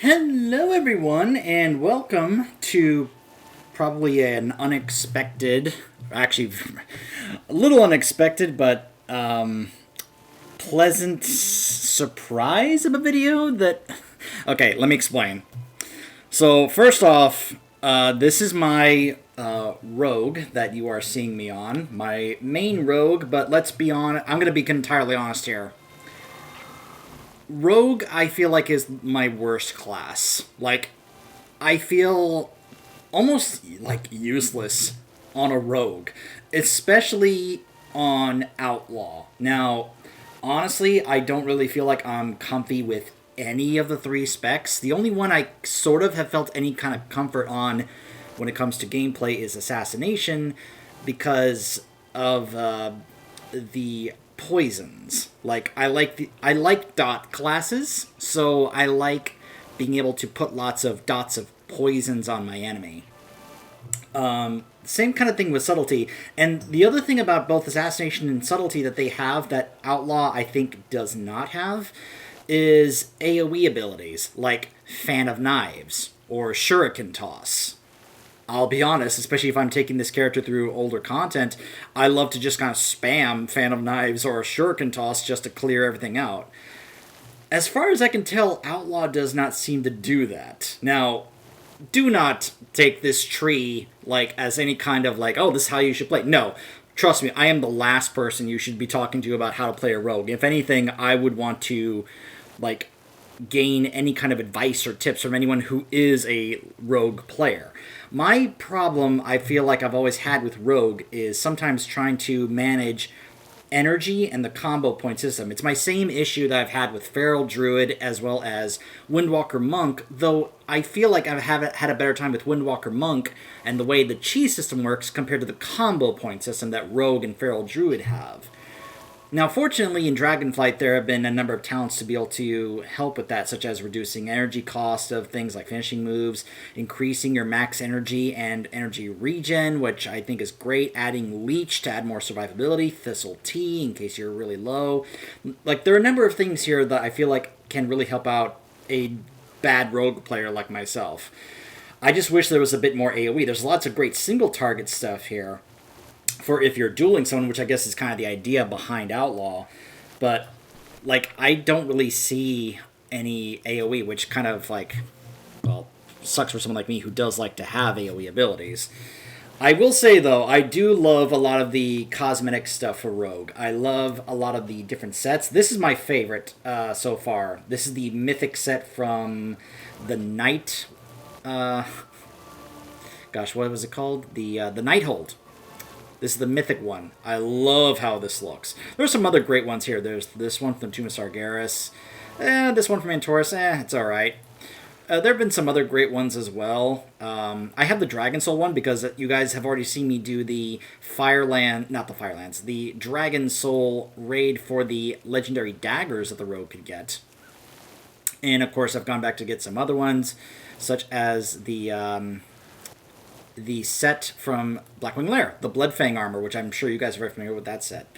Hello, everyone, and welcome to probably an unexpected, actually, a little unexpected, but pleasant surprise of a video that. Okay, let me explain. So, first off, this is my rogue that you are seeing me on, my main rogue, but let's be honest, I'm going to be entirely honest here. Rogue, I feel like, is my worst class. Like, I feel almost, like, useless on a rogue. Especially on Outlaw. Now, honestly, I don't really feel like I'm comfy with any of the three specs. The only one I sort of have felt any kind of comfort on when it comes to gameplay is Assassination, because of the poisons. Like, I like dot classes, so I like being able to put lots of dots of poisons on my enemy. Same kind of thing with Subtlety. And the other thing about both Assassination and Subtlety that they have that Outlaw, I think, does not have is AoE abilities, like Fan of Knives or Shuriken Toss. I'll be honest, especially if I'm taking this character through older content, I love to just kind of spam Fan of Knives or Shuriken Toss just to clear everything out. As far as I can tell, Outlaw does not seem to do that. Now, do not take this tree like as any kind of like, oh, this is how you should play. No, trust me, I am the last person you should be talking to about how to play a rogue. If anything, I would want to like gain any kind of advice or tips from anyone who is a rogue player. My problem I feel like I've always had with rogue is sometimes trying to manage energy and the combo point system. It's my same issue that I've had with Feral Druid as well as Windwalker Monk, though I feel like I haven't had a better time with Windwalker Monk and the way the chi system works compared to the combo point system that Rogue and Feral Druid have. Now, fortunately, in Dragonflight, there have been a number of talents to be able to help with that, such as reducing energy cost of things like finishing moves, increasing your max energy and energy regen, which I think is great, adding Leech to add more survivability, Thistle Tea in case you're really low. Like, there are a number of things here that I feel like can really help out a bad rogue player like myself. I just wish there was a bit more AoE. There's lots of great single-target stuff here for if you're dueling someone, which I guess is kind of the idea behind Outlaw. But, like, I don't really see any AoE, which kind of, like, well, sucks for someone like me who does like to have AoE abilities. I will say, though, I do love a lot of the cosmetic stuff for Rogue. I love a lot of the different sets. This is my favorite so far. This is the Mythic set from the Night... gosh, what was it called? The Nighthold. This is the Mythic one. I love how this looks. There's some other great ones here. There's this one from Tomb of Sargeras. This one from Antorus. It's alright. There have been some other great ones as well. I have the Dragon Soul one because you guys have already seen me do the the Dragon Soul raid for the legendary daggers that the rogue could get. And of course, I've gone back to get some other ones, such as the set from Blackwing Lair, the Bloodfang armor, which I'm sure you guys are very familiar with that set.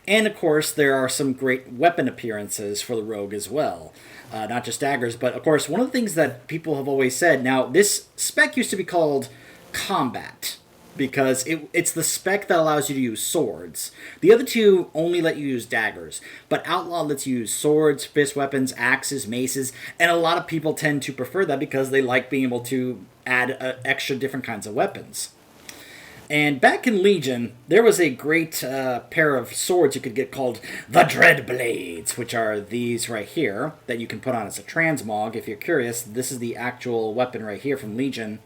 And, of course, there are some great weapon appearances for the rogue as well. Not just daggers, but, of course, one of the things that people have always said, now, this spec used to be called Combat, because it's the spec that allows you to use swords. The other two only let you use daggers, but Outlaw lets you use swords, fist weapons, axes, maces, and a lot of people tend to prefer that because they like being able to add extra different kinds of weapons. And back in Legion, there was a great pair of swords you could get called the Dread Blades, which are these right here that you can put on as a transmog. If you're curious, this is the actual weapon right here from Legion,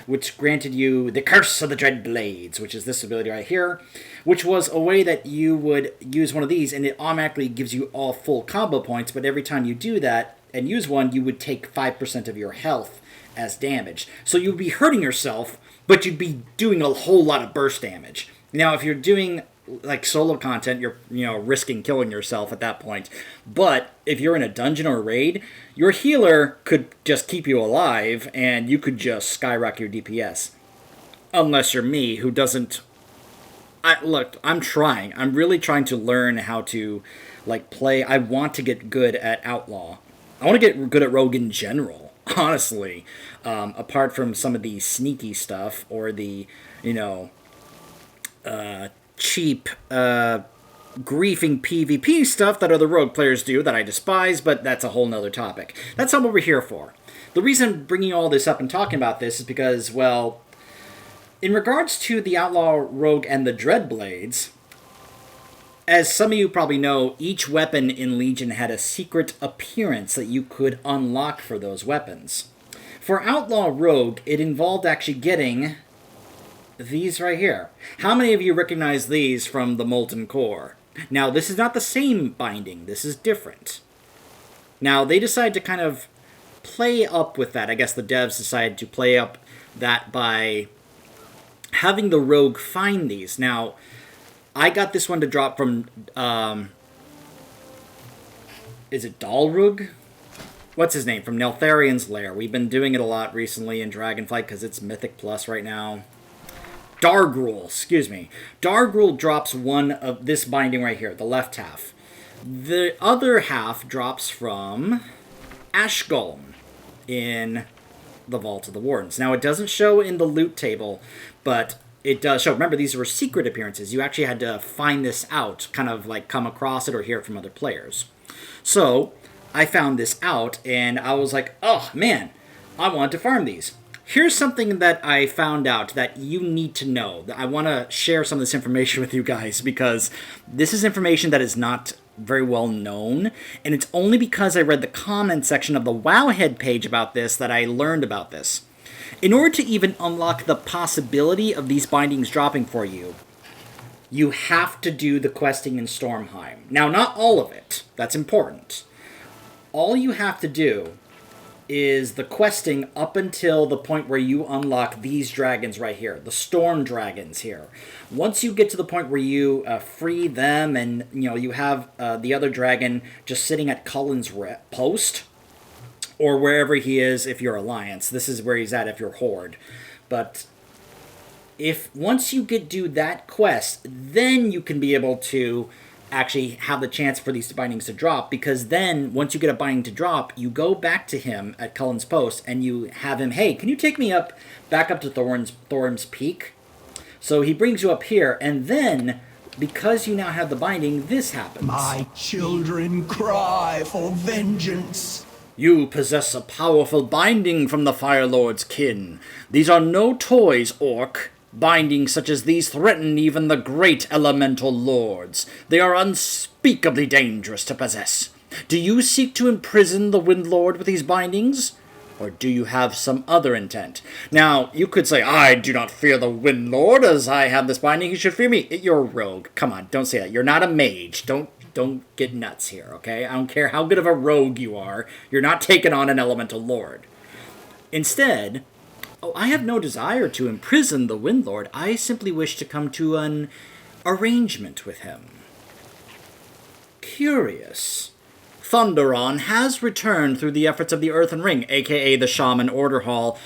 which granted you the Curse of the Dread Blades, which is this ability right here, which was a way that you would use one of these, and it automatically gives you all full combo points, but every time you do that and use one, you would take 5% of your health as damage. So you'd be hurting yourself, but you'd be doing a whole lot of burst damage. Now, if you're doing like solo content, you're risking killing yourself at that point. But if you're in a dungeon or a raid, your healer could just keep you alive, and you could just skyrocket your DPS. Unless you're me, who doesn't. Look, I'm trying. I'm really trying to learn how to play. I want to get good at Outlaw. I want to get good at Rogue in general. honestly. Apart from some of the sneaky stuff or the, you know, cheap, griefing PvP stuff that other rogue players do that I despise, but that's a whole nother topic. That's not what we're here for. The reason I'm bringing all this up and talking about this is because, well, in regards to the Outlaw Rogue and the Dreadblades, as some of you probably know, each weapon in Legion had a secret appearance that you could unlock for those weapons. For Outlaw Rogue, it involved actually getting these right here. How many of you recognize these from the Molten Core? Now, this is not the same binding. This is different. Now, they decided to kind of play up with that. I guess the devs decided to play up that by having the rogue find these. Now, I got this one to drop from, is it Dalrug? What's his name? From Neltharian's Lair. We've been doing it a lot recently in Dragonflight because it's Mythic Plus right now. Dargrul, excuse me. Dargrul drops one of this binding right here, the left half. The other half drops from Ashgolm in the Vault of the Wardens. Now, it doesn't show in the loot table, but it does show. Remember, these were secret appearances. You actually had to find this out, kind of like come across it or hear it from other players. So, I found this out, and I was like, oh, man, I want to farm these. Here's something that I found out that you need to know. I want to share some of this information with you guys because this is information that is not very well known, and it's only because I read the comment section of the Wowhead page about this that I learned about this. In order to even unlock the possibility of these bindings dropping for you, you have to do the questing in Stormheim. Now, not all of it. That's important. All you have to do is the questing up until the point where you unlock these dragons right here, the storm dragons here. Once you get to the point where you free them and you have the other dragon just sitting at Cullen's post, or wherever he is if you're Alliance. This is where he's at if you're Horde. But if once you do that quest, then you can be able to actually have the chance for these bindings to drop, because then once you get a binding to drop, you go back to him at Cullen's post and you have him, hey, can you take me back up to Thorm's Peak? So he brings you up here, and then because you now have the binding, this happens. My children cry for vengeance. You possess a powerful binding from the Fire Lord's kin. These are no toys, Orc. Bindings such as these threaten even the great elemental lords. They are unspeakably dangerous to possess. Do you seek to imprison the Wind Lord with these bindings? Or do you have some other intent? Now, you could say, I do not fear the Wind Lord as I have this binding. You should fear me. You're a rogue. Come on, don't say that. You're not a mage. Don't get nuts here, okay? I don't care how good of a rogue you are. You're not taking on an elemental lord. Instead, I have no desire to imprison the Wind Lord. I simply wish to come to an arrangement with him. Curious. Thunderon has returned through the efforts of the Earthen Ring, aka the Shaman Order Hall.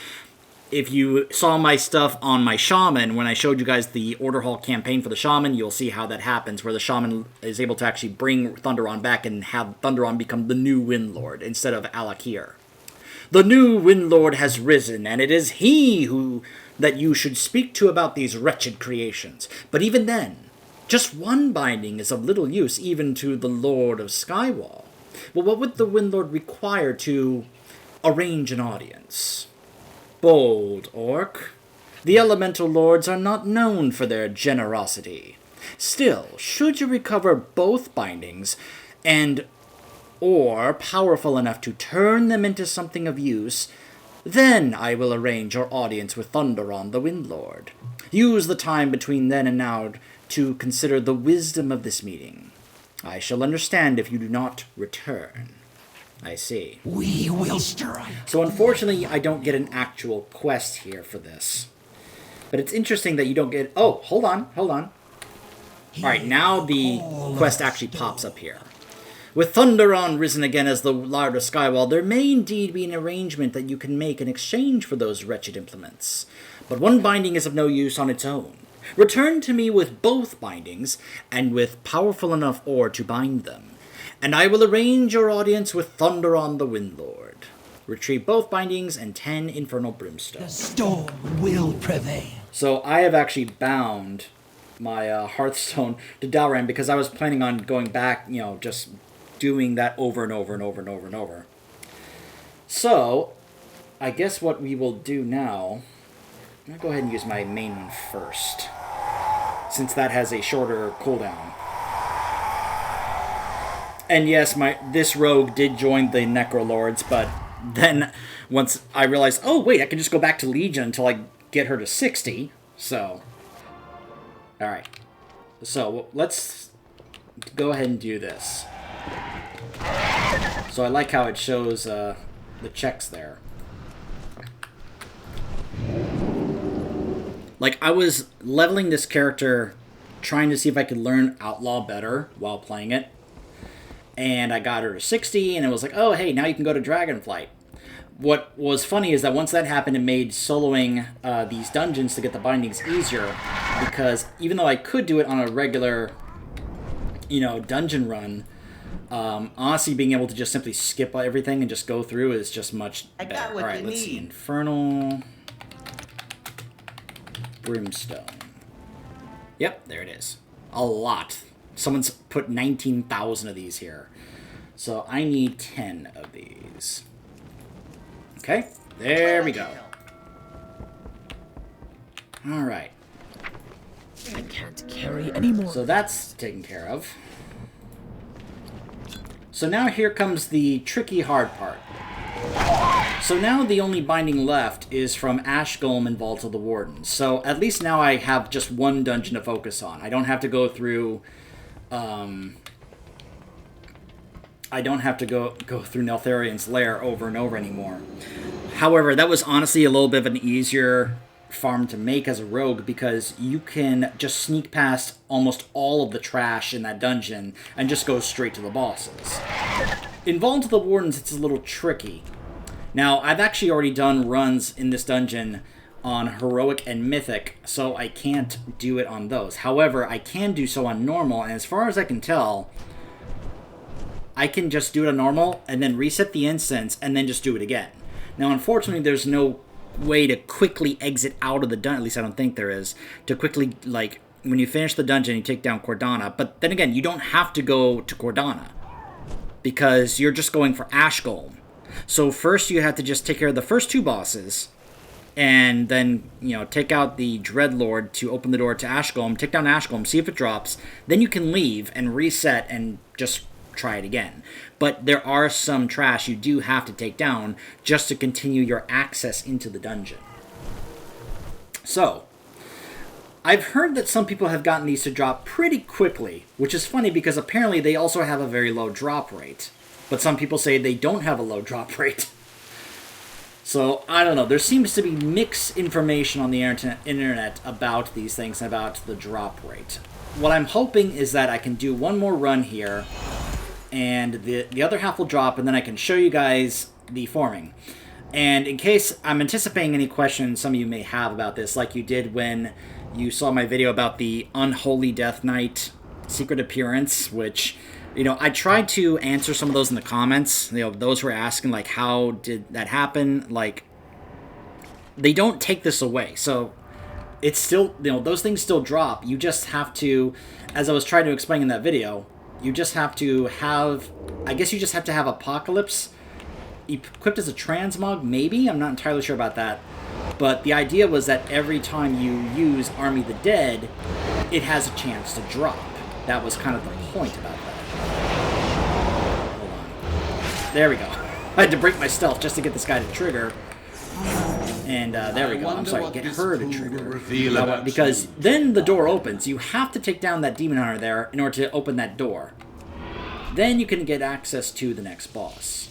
If you saw my stuff on my Shaman, when I showed you guys the Order Hall campaign for the Shaman, you'll see how that happens, where the Shaman is able to actually bring Thunderon back and have Thunderon become the new Wind Lord instead of Alakir. The new Wind Lord has risen, and it is he that you should speak to about these wretched creations. But even then, just one binding is of little use even to the Lord of Skywall. Well, what would the Wind Lord require to arrange an audience? Bold Orc. The Elemental Lords are not known for their generosity. Still, should you recover both bindings, or powerful enough to turn them into something of use, then I will arrange your audience with Thunderon the Wind Lord. Use the time between then and now to consider the wisdom of this meeting. I shall understand if you do not return. I see. We will strike. So unfortunately, I don't get an actual quest here for this. But it's interesting that you don't get... Oh, hold on. Alright, now the quest actually pops up here. With Thunderon risen again as the Lord of Skywall, there may indeed be an arrangement that you can make in exchange for those wretched implements. But one binding is of no use on its own. Return to me with both bindings, and with powerful enough ore to bind them, and I will arrange your audience with Thunderon the Wind Lord. Retrieve both bindings and 10 infernal brimstone. The storm will prevail. So I have actually bound my Hearthstone to Dalran because I was planning on going back, just doing that over and over and over and over and over. So, I guess what we will do now, I'm going to go ahead and use my main one first, since that has a shorter cooldown. And yes, this rogue did join the Necrolords, but then once I realized, oh wait, I can just go back to Legion until I get her to 60, so... Alright. So, let's go ahead and do this. So I like how it shows the checks there. Like, I was leveling this character, trying to see if I could learn Outlaw better while playing it. And I got her to 60, and it was like, oh, hey, now you can go to Dragonflight. What was funny is that once that happened, it made soloing these dungeons to get the bindings easier, because even though I could do it on a regular, dungeon run, honestly, being able to just simply skip everything and just go through is just much better. Alright, let's see. Infernal Brimstone. Yep, there it is. A lot. Someone's put 19,000 of these here. So I need 10 of these. Okay, there we go. Alright. I can't carry anymore. So that's taken care of. So now here comes the tricky hard part. So now the only binding left is from Ash Golem and Vault of the Warden. So at least now I have just one dungeon to focus on. I don't have to go through... I don't have to go through Neltharion's lair over and over anymore. However, that was honestly a little bit of an easier farm to make as a rogue, because you can just sneak past almost all of the trash in that dungeon and just go straight to the bosses. In Vault of the Wardens, it's a little tricky. Now, I've actually already done runs in this dungeon on Heroic and Mythic, so I can't do it on those. However, I can do so on Normal, and as far as I can tell, I can just do it on Normal, and then reset the instance, and then just do it again. Now, unfortunately, there's no way to quickly exit out of the dungeon, at least I don't think there is, to quickly, like, when you finish the dungeon, you take down Cordana, but then again, you don't have to go to Cordana, because you're just going for Ash Golem. So first you have to just take care of the first two bosses, and then, take out the Dreadlord to open the door to Ash Golem, take down Ash Golem, see if it drops, then you can leave and reset and just try it again. But there are some trash you do have to take down just to continue your access into the dungeon. So, I've heard that some people have gotten these to drop pretty quickly, which is funny because apparently they also have a very low drop rate. But some people say they don't have a low drop rate. So, I don't know. There seems to be mixed information on the internet about these things and about the drop rate. What I'm hoping is that I can do one more run here, and the other half will drop, and then I can show you guys the forming. And in case I'm anticipating any questions some of you may have about this, like you did when you saw my video about the Unholy Death Knight secret appearance, which, I tried to answer some of those in the comments. Those who were asking, like, how did that happen? Like, they don't take this away. So it's still, those things still drop. You just have to, as I was trying to explain in that video, you just have to have, I guess you just have to have Apocalypse equipped as a transmog, maybe? I'm not entirely sure about that. But the idea was that every time you use Army of the Dead, it has a chance to drop. That was kind of the point about that. Hold on. There we go. I had to break my stealth just to get this guy to trigger. And there we go. I'm sorry, get her to trigger. Because then the door opens. You have to take down that Demon Hunter there in order to open that door. Then you can get access to the next boss.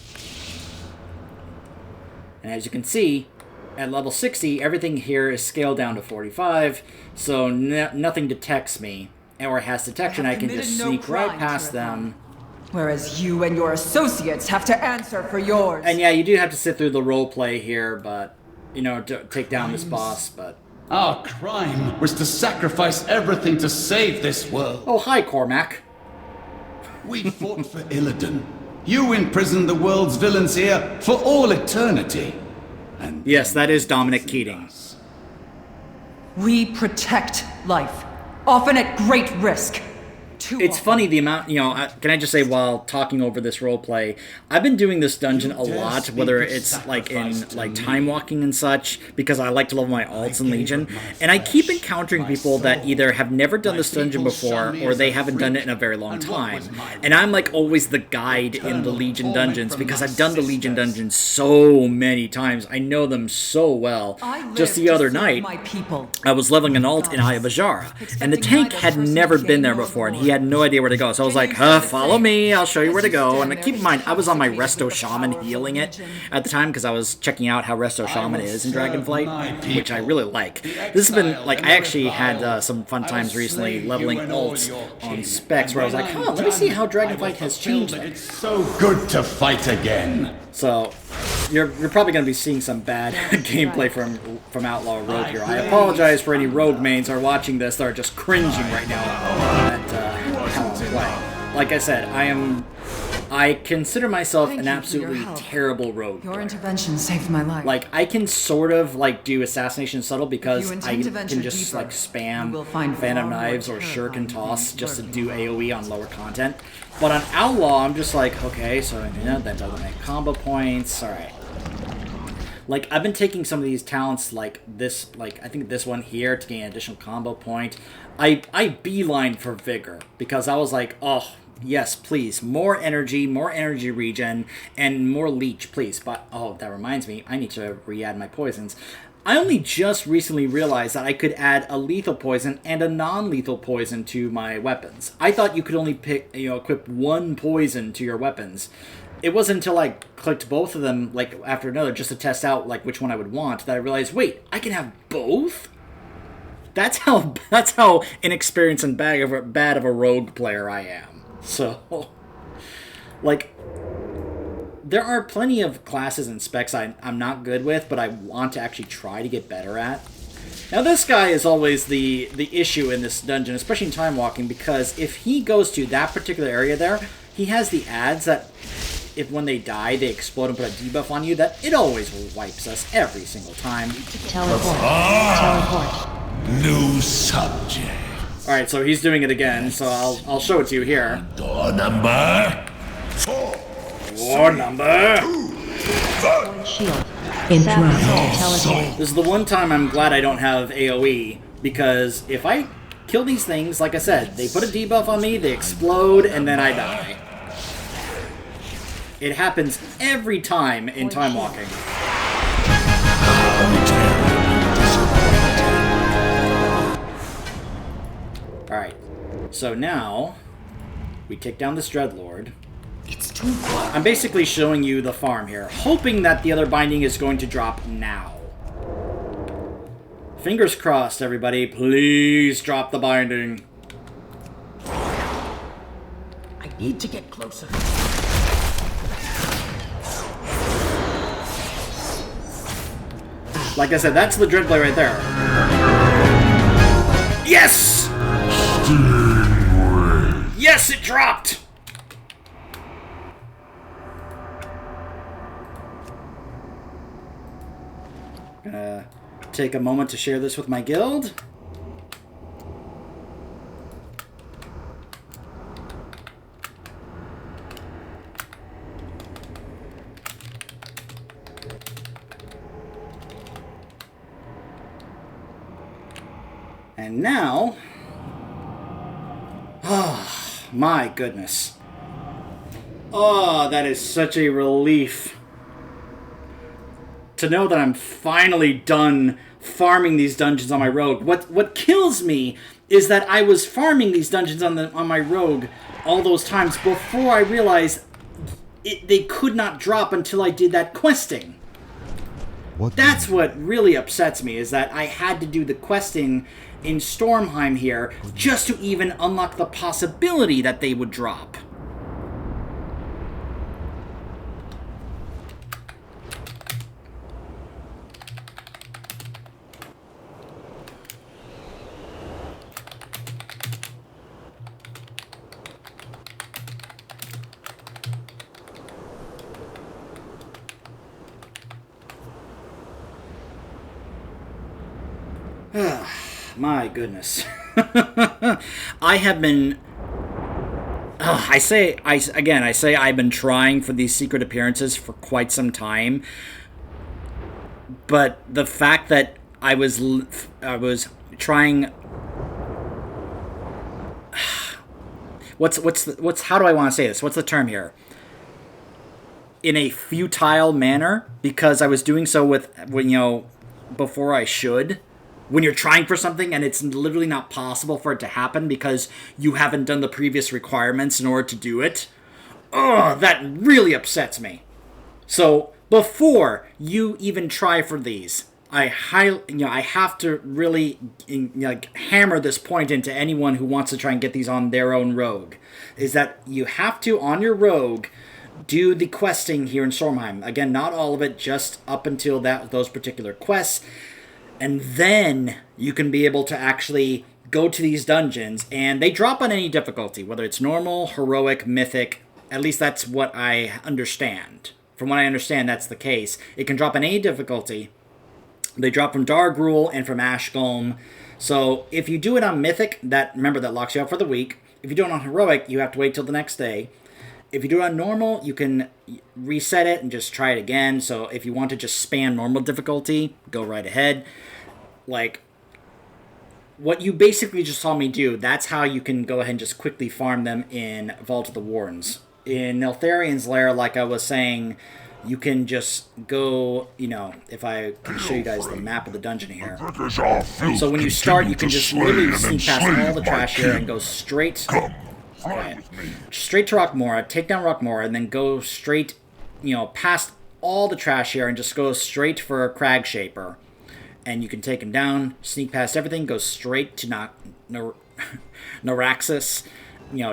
And as you can see, at level 60, everything here is scaled down to 45, so nothing detects me. Or has detection, I can just sneak right past them. Whereas you and your associates have to answer for yours. And yeah, you do have to sit through the roleplay here, but, to take down this boss, but... Our crime was to sacrifice everything to save this world. Oh, hi, Cormac. We fought for Illidan, You imprisoned the world's villains here for all eternity. And Yes, that is Dominic Keating. We protect life, often at great risk. It's funny the amount, can I just say while talking over this roleplay, I've been doing this dungeon a lot, whether it's like in like time walking and such, because I like to level my alts in Legion, and I keep encountering people that either have never done this dungeon before or they haven't done it in a very long time. And I'm like always the guide in the Legion dungeons because I've done the Legion dungeons so many times. I know them so well. Just the other night, I was leveling an alt in Aya Bajara, and the tank had never been there before, and he had no idea where to go. So I was like, follow me, I'll show you where to go. And keep in mind, I was on my Resto Shaman healing it at the time because I was checking out how Resto Shaman is in Dragonflight, which I really like. This has been, like, I actually had some fun times recently leveling alts on specs where I was like, let me see how Dragonflight has changed them. It's so good to fight again. So, you're probably going to be seeing some bad gameplay from Outlaw Rogue here. I apologize for any Rogue mains who are watching this that are just cringing right now at how I play. Like I said, I consider myself an absolutely terrible Rogue player. Your intervention saved my life. Like, I can sort of, like, do Assassination Subtle because I can just, like, spam Phantom Knives or Shuriken Toss just to do AoE on lower content. But on Outlaw, I'm just like, okay, so, that doesn't make combo points, alright. Like, I've been taking some of these talents, like this, like, I think this one here to gain an additional combo point. I beeline for Vigor because I was like, oh, yes, please, more energy regen, and more leech, please. But, oh, that reminds me, I need to re-add my poisons. I only just recently realized that I could add a lethal poison and a non-lethal poison to my weapons. I thought you could only equip one poison to your weapons. It wasn't until I clicked both of them, like, after another, just to test out, like, which one I would want, that I realized, wait, I can have both? That's how inexperienced and bad of a rogue player I am. So, like, there are plenty of classes and specs I'm not good with, but I want to actually try to get better at. Now, this guy is always the issue in this dungeon, especially in time walking, because if he goes to that particular area there, he has the ads that if when they die, they explode and put a debuff on you, that it always wipes us every single time. Teleport. New subject. Alright, so he's doing it again, so I'll show it to you here. Door number 4. Door number 2. Shield. Teleport. This is the one time I'm glad I don't have AoE, because if I kill these things, like I said, they put a debuff on me, they explode, and then I die. It happens every time in time walking. Alright, so now we take down this Dreadlord. It's too quiet. I'm basically showing you the farm here, hoping that the other binding is going to drop now. Fingers crossed, everybody. Please drop the binding. I need to get closer. Like I said, that's the Dreadblade right there. Yes! Yes, it dropped! Gonna take a moment to share this with my guild. And now, oh, my goodness. Oh, that is such a relief to know that I'm finally done farming these dungeons on my rogue. What kills me is that I was farming these dungeons on my rogue all those times before I realized they could not drop until I did that questing. That's what really upsets me, is that I had to do the questing in Stormheim here just to even unlock the possibility that they would drop. My goodness. I have been... I say I've been trying for these secret appearances for quite some time. But the fact that I was trying... how do I want to say this? What's the term here? In a futile manner, because I was doing so before I should. When you're trying for something and it's literally not possible for it to happen because you haven't done the previous requirements in order to do it. Ugh, that really upsets me. So before you even try for these, I have to really hammer this point into anyone who wants to try and get these on their own rogue, is that you have to, on your rogue, do the questing here in Stormheim. Again, not all of it, just up until those particular quests. And then you can be able to actually go to these dungeons, and they drop on any difficulty, whether it's normal, heroic, mythic. At least that's what I understand. From what I understand, that's the case. It can drop on any difficulty. They drop from Dargrul and from Ashgolm. So if you do it on mythic, that locks you out for the week. If you do it on heroic, you have to wait till the next day. If you do it on normal, you can reset it and just try it again. So if you want to just spam normal difficulty, go right ahead. Like, what you basically just saw me do, that's how you can go ahead and just quickly farm them in Vault of the Wardens. In Neltharian's Lair, like I was saying, you can just go, if I can show you guys the map of the dungeon here. So when you start, you can just literally sneak past all the trash here and go straight to Rockmora, take down Rockmora, and then go straight, past all the trash here and just go straight for Crag Shaper. And you can take him down, sneak past everything, go straight to Noraxis,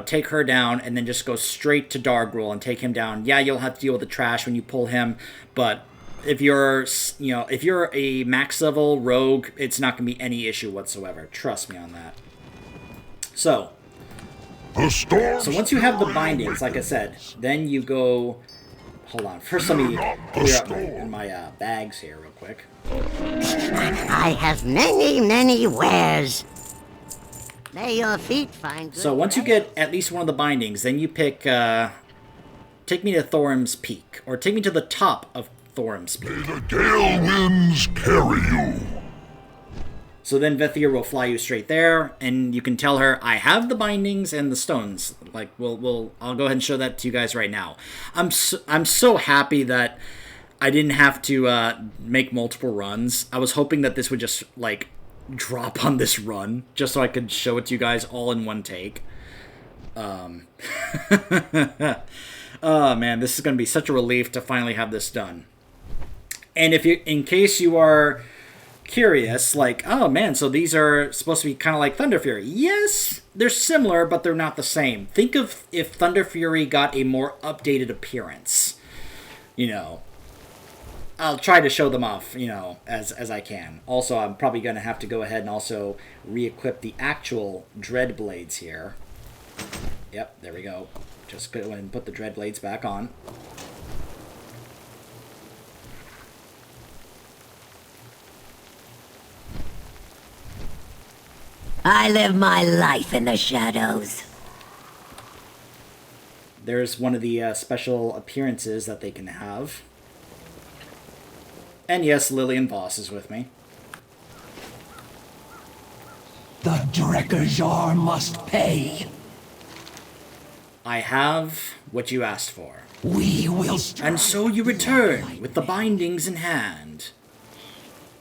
take her down, and then just go straight to Dargrul and take him down. Yeah, you'll have to deal with the trash when you pull him, but if you're a max level rogue, it's not going to be any issue whatsoever. Trust me on that. So once you have the bindings, like I said, then you go... Hold on. First, let me clear up my bags here real quick. I have many, many wares. May your feet find good. So once you get at least one of the bindings, then you pick... take me to Thorim's Peak. Or take me to the top of Thorim's Peak. May the gale winds carry you. So then Vethir will fly you straight there, and you can tell her, I have the bindings and the stones. Like, I'll go ahead and show that to you guys right now. I'm so happy that I didn't have to make multiple runs. I was hoping that this would just, drop on this run, just so I could show it to you guys all in one take. Oh, man, this is going to be such a relief to finally have this done. And in case you are... curious, oh man, so these are supposed to be kind of like Thunder Fury. Yes, they're similar, but they're not the same. Think of if Thunder Fury got a more updated appearance. I'll try to show them off, as I can. Also, I'm probably going to have to go ahead and also re-equip the actual Dread Blades here. Yep, there we go. Just go ahead and put the Dread Blades back on. I live my life in the shadows. There's one of the special appearances that they can have. And yes, Lillian Voss is with me. The Drekkajar must pay. I have what you asked for. We will And so you return with the bindings in hand.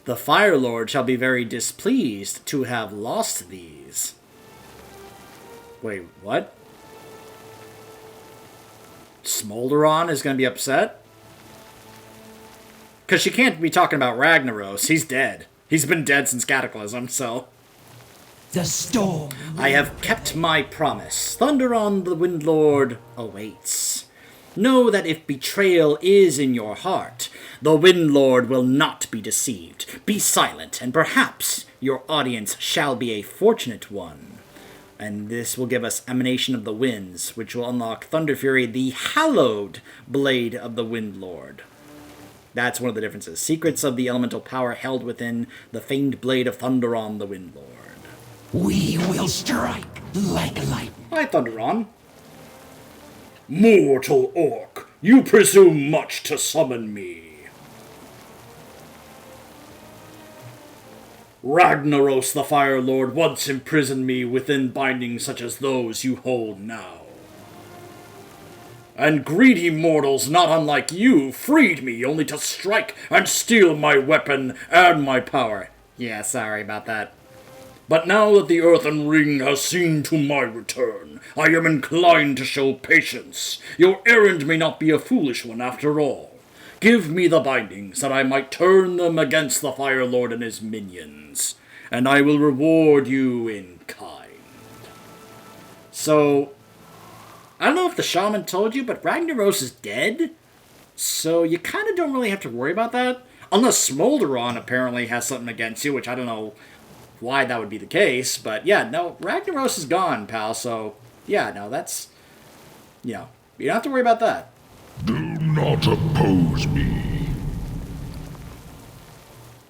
The Fire Lord shall be very displeased to have lost these. Wait, what? Smolderon is going to be upset? Because she can't be talking about Ragnaros. He's dead. He's been dead since Cataclysm, so... The storm. I have kept my promise. Thunderon the Windlord awaits. Know that if betrayal is in your heart, the Windlord will not be deceived. Be silent, and perhaps your audience shall be a fortunate one. And this will give us Emanation of the Winds, which will unlock Thunder Fury, the Hallowed Blade of the Windlord. That's one of the differences. Secrets of the elemental power held within the famed blade of Thunderon the Windlord. We will strike like lightning. Hi, Thunderon. Mortal orc, you presume much to summon me. Ragnaros the Fire Lord once imprisoned me within bindings such as those you hold now. And greedy mortals not unlike you freed me only to strike and steal my weapon and my power. Yeah, sorry about that. But now that the earthen ring has seen to my return, I am inclined to show patience. Your errand may not be a foolish one after all. Give me the bindings, that I might turn them against the Fire Lord and his minions, and I will reward you in kind. So, I don't know if the shaman told you, but Ragnaros is dead, so you kind of don't really have to worry about that. Unless Smolderon apparently has something against you, which I don't know why that would be the case, but yeah, no, Ragnaros is gone, pal, so yeah, no, that's, you know, you don't have to worry about that. Do not oppose me.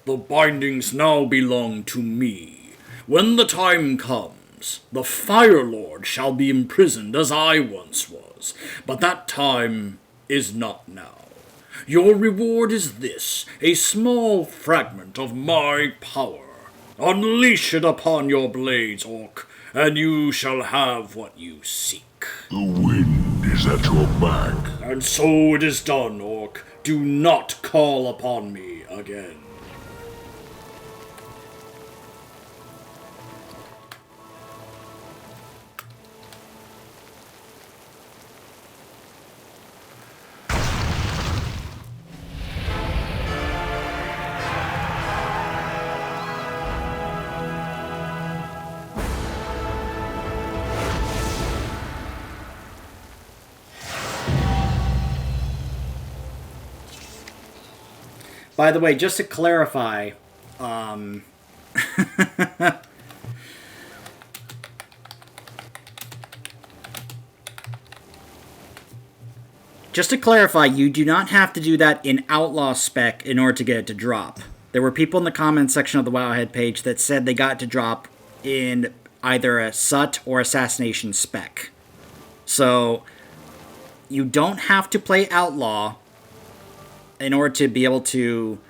The bindings now belong to me. When the time comes, the Fire Lord shall be imprisoned as I once was, but that time is not now. Your reward is this, a small fragment of my power. Unleash it upon your blades, Orc, and you shall have what you seek. The wind is at your back. And so it is done, Orc. Do not call upon me again. By the way, just to clarify, you do not have to do that in Outlaw spec in order to get it to drop. There were people in the comments section of the Wowhead page that said they got it to drop in either a SUT or Assassination spec. So, you don't have to play Outlaw in order to be able to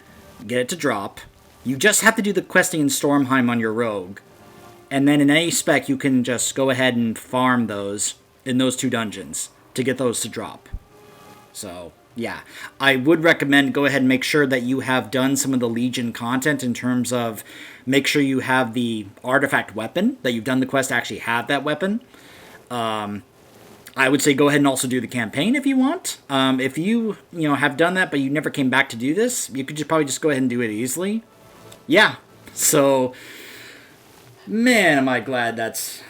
get it to drop. You just have to do the questing in Stormheim on your rogue. And then in any spec, you can just go ahead and farm those in those two dungeons to get those to drop. So, yeah. I would recommend go ahead and make sure that you have done some of the Legion content in terms of make sure you have the artifact weapon, that you've done the quest to actually have that weapon. I would say go ahead and also do the campaign if you want. If you have done that, but you never came back to do this, you could probably just go ahead and do it easily. Yeah. So, man, am I glad that's.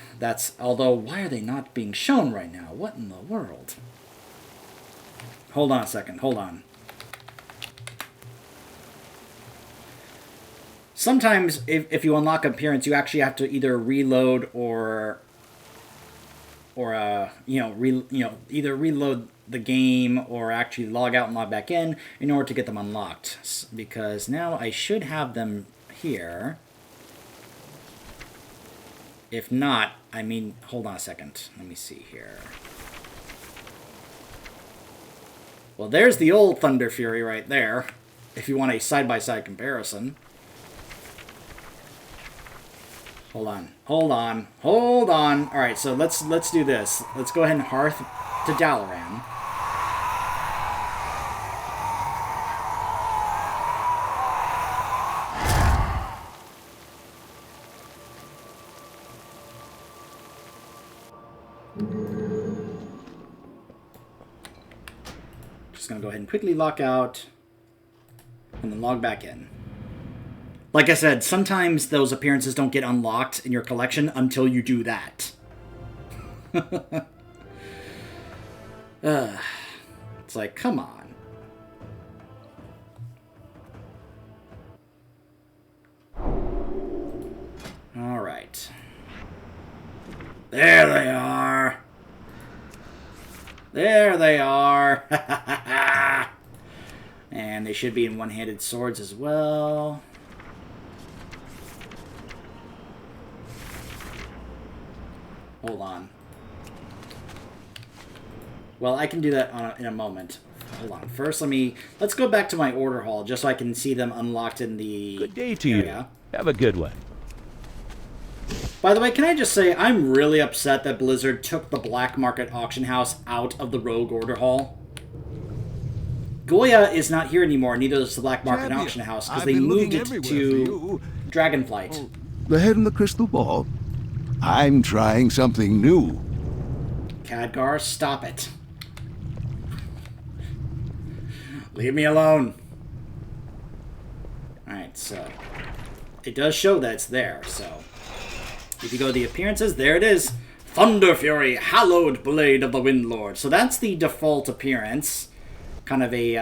Although, why are they not being shown right now? What in the world? Hold on a second. Hold on. Sometimes, if you unlock appearance, you actually have to either reload or either reload the game or actually log out and log back in order to get them unlocked. Because now I should have them here. If not, I mean, hold on a second. Let me see here. Well, there's the old Thunder Fury right there, if you want a side-by-side comparison. Hold on. Alright, so let's do this. Let's go ahead and hearth to Dalaran. Just gonna go ahead and quickly lock out and then log back in. Like I said, sometimes those appearances don't get unlocked in your collection until you do that. It's like, come on. Alright. There they are. There they are. And they should be in one-handed swords as well. Hold on. Well, I can do that in a moment. Hold on. First, let's go back to my order hall just so I can see them unlocked in the Good day to area. you. Have a good one. By the way, can I just say, I'm really upset that Blizzard took the black market auction house out of the Rogue Order Hall. Goya is not here anymore, neither is the black market Champion, auction house, because I've they been moved looking it everywhere to for you. Dragonflight. The head in the crystal ball? I'm trying something new. Khadgar, stop it. Leave me alone. Alright, so... It does show that it's there, so... If you go to the appearances, there it is. Thunder Fury, Hallowed Blade of the Windlord. So that's the default appearance. Kind of a,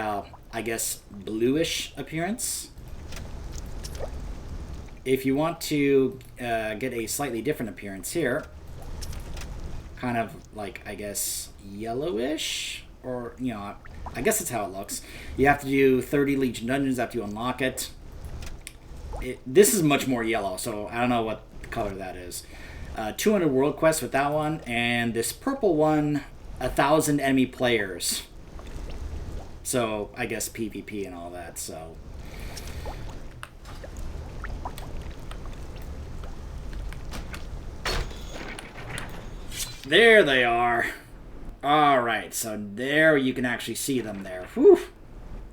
I guess, bluish appearance. If you want to get a slightly different appearance here, kind of like, I guess, yellowish, or, you know, I guess that's how it looks. You have to do 30 Legion Dungeons after you unlock it. This is much more yellow, so I don't know what color that is. 200 World Quests with that one, and this purple one, 1,000 enemy players. So, I guess PvP and all that, so... There they are. Alright, so there you can actually see them there. Whew.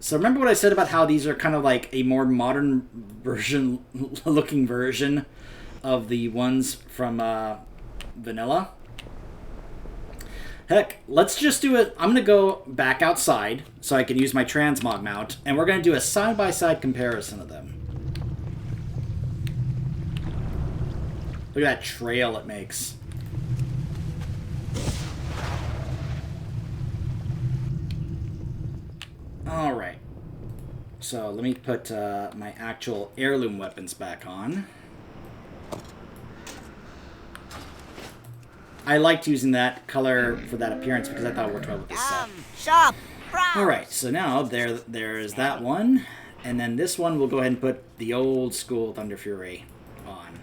So remember what I said about how these are kind of like a more modern version, looking version of the ones from Vanilla? Heck, let's just do it. I'm going to go back outside so I can use my transmog mount, and we're going to do a side-by-side comparison of them. Look at that trail it makes. Alright. So let me put my actual heirloom weapons back on. I liked using that color for that appearance because I thought it worked well with this set. Alright, so now there is that one. And then this one, we'll go ahead and put the old school Thunder Fury on.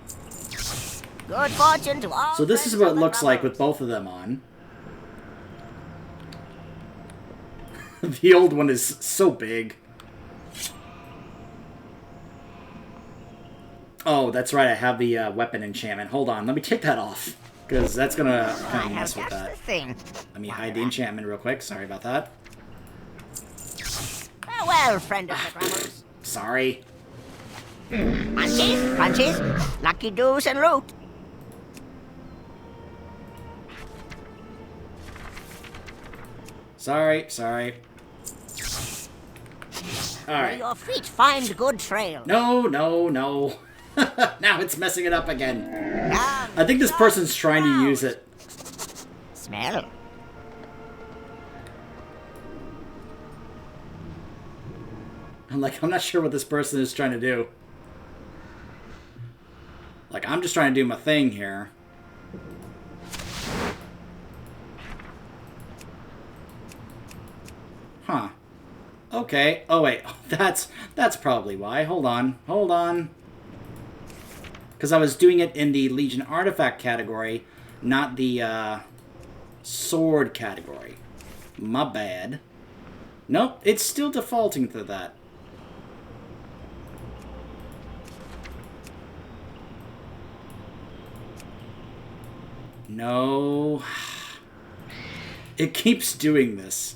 Good fortune to all. So this is what it looks like with both of them on. The old one is so big. Oh, that's right, I have the weapon enchantment. Hold on, let me take that off. Because that's going to kind of mess with that. Let me hide the enchantment real quick. Sorry about that. Farewell, friend of the grammars. Sorry. Crunchies, lucky doos and root. Sorry. May Alright. your feet find good trail. No. Now it's messing it up again. I think this person's trying to use it. Smell. I'm not sure what this person is trying to do. Like, I'm just trying to do my thing here. Huh. Okay. Oh, wait. That's probably why. Hold on. Because I was doing it in the Legion Artifact category, not the sword category. My bad. Nope, it's still defaulting to that. No. It keeps doing this.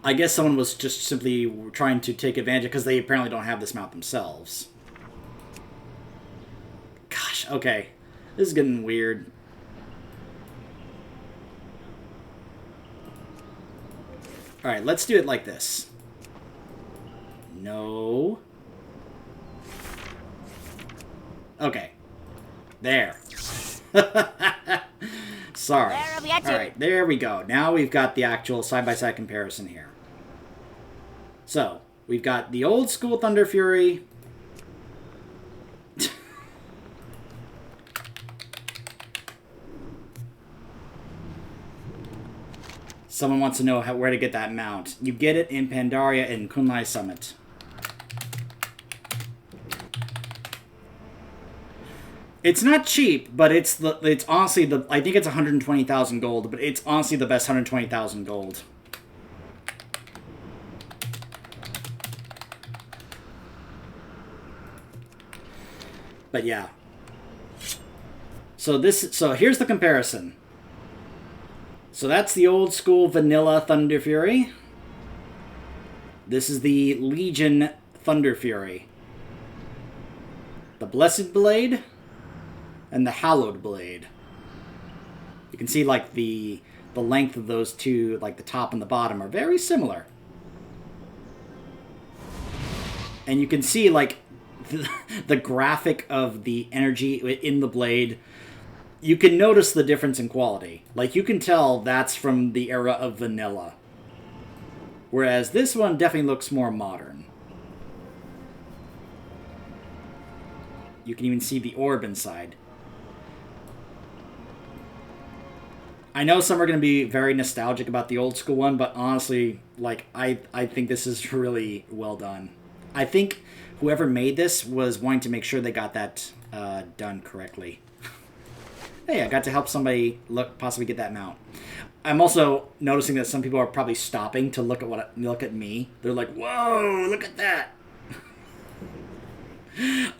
I guess someone was just simply trying to take advantage because they apparently don't have this mount themselves. Gosh, okay. This is getting weird. Alright, let's do it like this. No. Okay. There. Sorry. Alright, there we go. Now we've got the actual side-by-side comparison here. So, we've got the old school Thunder Fury. Someone wants to know where to get that mount. You get it in Pandaria and Kunlai Summit. It's not cheap, but it's honestly I think it's 120,000 gold, but it's honestly the best 120,000 gold. But yeah. So here's the comparison. So that's the old school vanilla Thunder Fury. This is the Legion Thunder Fury. The Blessed Blade and the Hallowed Blade. You can see like the length of those two, like the top and the bottom, are very similar. And you can see like the graphic of the energy in the blade. You can notice the difference in quality. Like, you can tell that's from the era of vanilla. Whereas this one definitely looks more modern. You can even see the orb inside. I know some are going to be very nostalgic about the old school one, but honestly, like, I think this is really well done. I think whoever made this was wanting to make sure they got that done correctly. Hey, I got to help somebody possibly get that mount. I'm also noticing that some people are probably stopping to look at me. They're like, "Whoa, look at that!"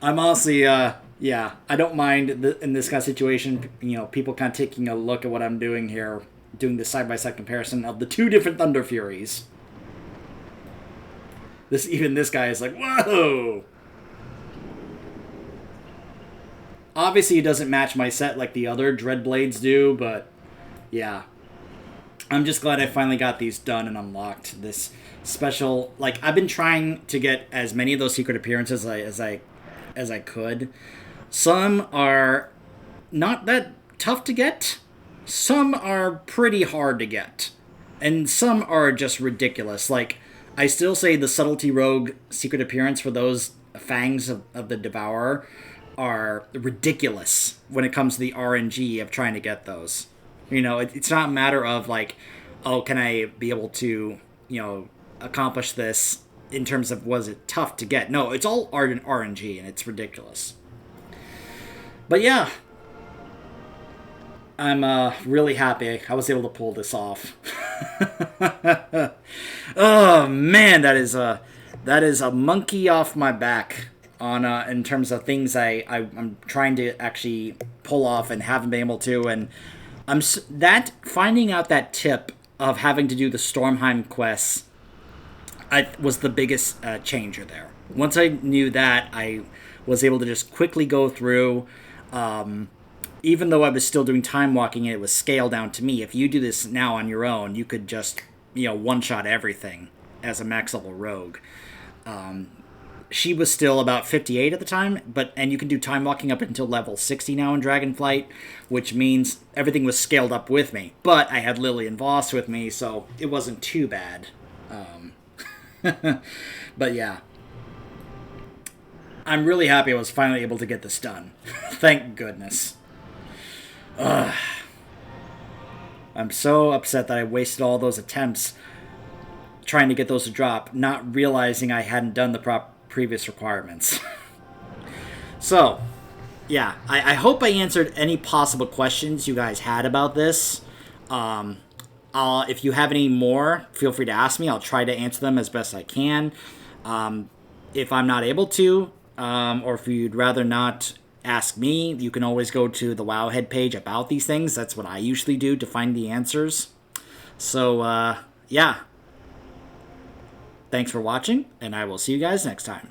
I'm honestly, yeah, I don't mind in this kind of situation. You know, people kind of taking a look at what I'm doing here, doing the side-by-side comparison of the two different Thunder Furies. Even this guy is like, "Whoa!" Obviously, it doesn't match my set like the other Dread Blades do, but yeah. I'm just glad I finally got these done and unlocked this special. Like, I've been trying to get as many of those secret appearances as I could. Some are not that tough to get. Some are pretty hard to get. And some are just ridiculous. Like, I still say the Subtlety Rogue secret appearance for those fangs of the Devourer are ridiculous when it comes to the RNG of trying to get those. You know, it's not a matter of like, oh, can I be able to, you know, accomplish this in terms of was it tough to get? No, it's all RNG and it's ridiculous. But yeah, I'm really happy I was able to pull this off. Oh man, that is a monkey off my back. On in terms of things I'm trying to actually pull off and haven't been able to, and finding out that tip of having to do the Stormheim quests, was the biggest changer there. Once I knew that, I was able to just quickly go through. Even though I was still doing time walking, it was scaled down to me. If you do this now on your own, you could just one-shot everything as a max level rogue. She was still about 58 at the time, and you can do time walking up until level 60 now in Dragonflight, which means everything was scaled up with me. But I had Lillian Voss with me, so it wasn't too bad. But yeah. I'm really happy I was finally able to get this done. Thank goodness. I'm so upset that I wasted all those attempts trying to get those to drop, not realizing I hadn't done the previous requirements. So, yeah, I hope I answered any possible questions you guys had about this. If you have any more, feel free to ask me. I'll try to answer them as best I can. If I'm not able to, or if you'd rather not ask me, you can always go to the Wowhead page about these things. That's what I usually do to find the answers. So, yeah. Thanks for watching, and I will see you guys next time.